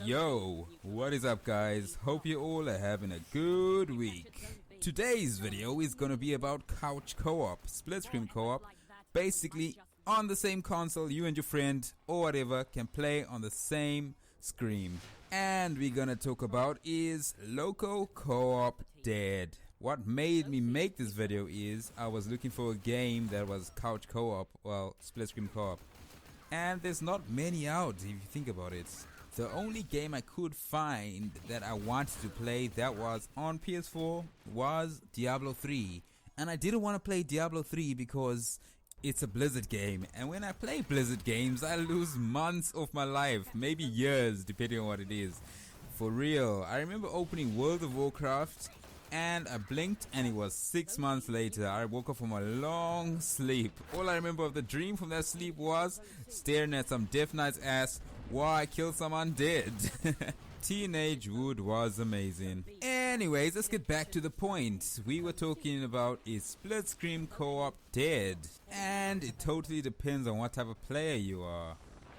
Yo, what is up guys? Hope you all are having a good week. Today's video is gonna be about couch co-op, split screen co-op. Basically, on the same console, you and your friend or whatever can play on the same screen. And we're gonna talk about is local co-op dead. What made me make this video is I was looking for a game that was couch co-op, well, split screen co-op. And there's not many out if you think about it. The only game I could find that I wanted to play that was on PS4 was Diablo 3. And I didn't want to play Diablo 3 because it's a Blizzard game. And when I play Blizzard games, I lose months of my life, maybe years depending on what it is. For real, I remember opening World of Warcraft and I blinked and it was 6 months later. I woke up from a long sleep. All I remember of the dream from that sleep was staring at some Death Knight's ass while I killed some undead. Teenage Wood was amazing. Anyways, let's get back to the point. We were talking about is split screen co-op dead? And it totally depends on what type of player you are.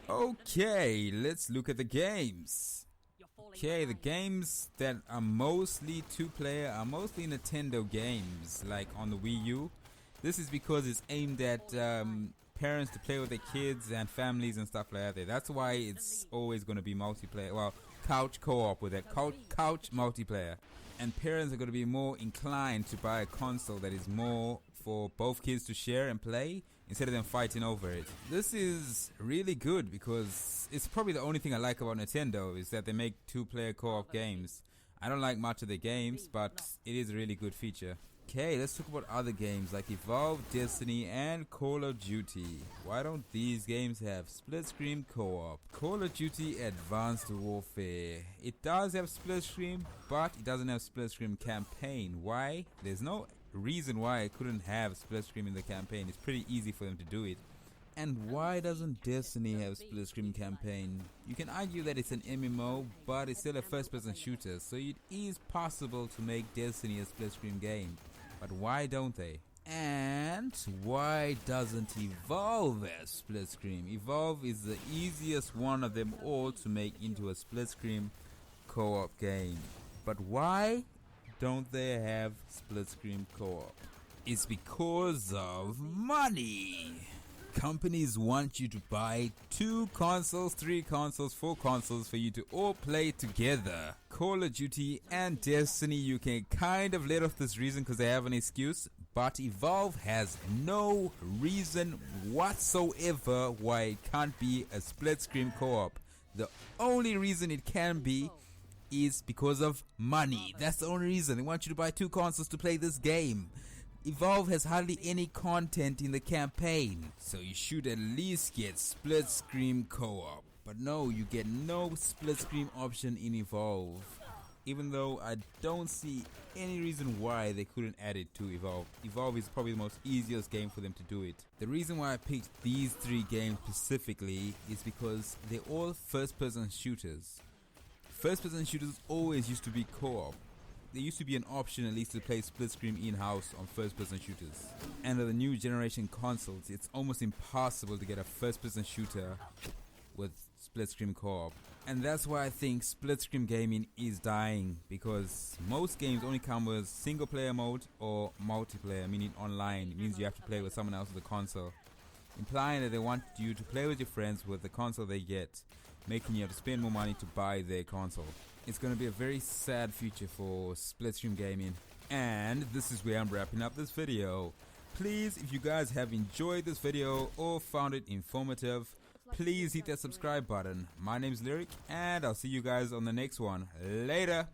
Okay, let's look at the games. Okay, the games that are mostly two-player are mostly Nintendo games, like on the Wii U. This is because it's aimed at parents to play with their kids and families and stuff like that. That's why it's always going to be multiplayer. Well, couch co-op with that couch multiplayer. And parents are going to be more inclined to buy a console that is more for both kids to share and play instead of them fighting over it. This is really good because it's probably the only thing I like about Nintendo is that they make two-player co-op games. I don't like much of their games, but it is a really good feature. Okay, let's talk about other games like Evolve, Destiny, and Call of Duty. Why don't these games have split screen co-op? Call of Duty Advanced Warfare. It does have split screen, but it doesn't have split screen campaign. Why? There's no reason why it couldn't have split screen in the campaign. It's pretty easy for them to do it. And why doesn't Destiny have split screen campaign? You can argue that it's an MMO, but it's still a first person shooter, so it is possible to make Destiny a split screen game. But why don't they? And why doesn't Evolve have split screen? Evolve is the easiest one of them all to make into a split screen co-op game. But why don't they have split screen co-op? It's because of money. Companies want you to buy 2 consoles, 3 consoles, 4 consoles for you to all play together. Call of Duty and Destiny, you can kind of let off this reason because they have an excuse, but Evolve has no reason whatsoever why it can't be a split screen co-op. The only reason it can be is because of money. That's the only reason. They want you to buy 2 consoles to play this game. Evolve has hardly any content in the campaign, so you should at least get split screen co-op. But no, you get no split screen option in Evolve. Even though I don't see any reason why they couldn't add it to Evolve. Evolve is probably the most easiest game for them to do it. The reason why I picked these 3 games specifically is because they're all first person shooters. First person shooters always used to be co-op. There used to be an option at least to play split screen in-house on first person shooters. And on the new generation consoles, it's almost impossible to get a first person shooter with split screen co-op. And that's why I think split screen gaming is dying, because most games only come with single player mode or multiplayer, meaning online. It means you have to play with someone else with the console, implying that they want you to play with your friends with the console they get, making you have to spend more money to buy their console. It's going to be a very sad future for split screen gaming. And this is where I'm wrapping up this video. Please, if you guys have enjoyed this video or found it informative, please hit that subscribe button. My name is Leoric and I'll see you guys on the next one. Later.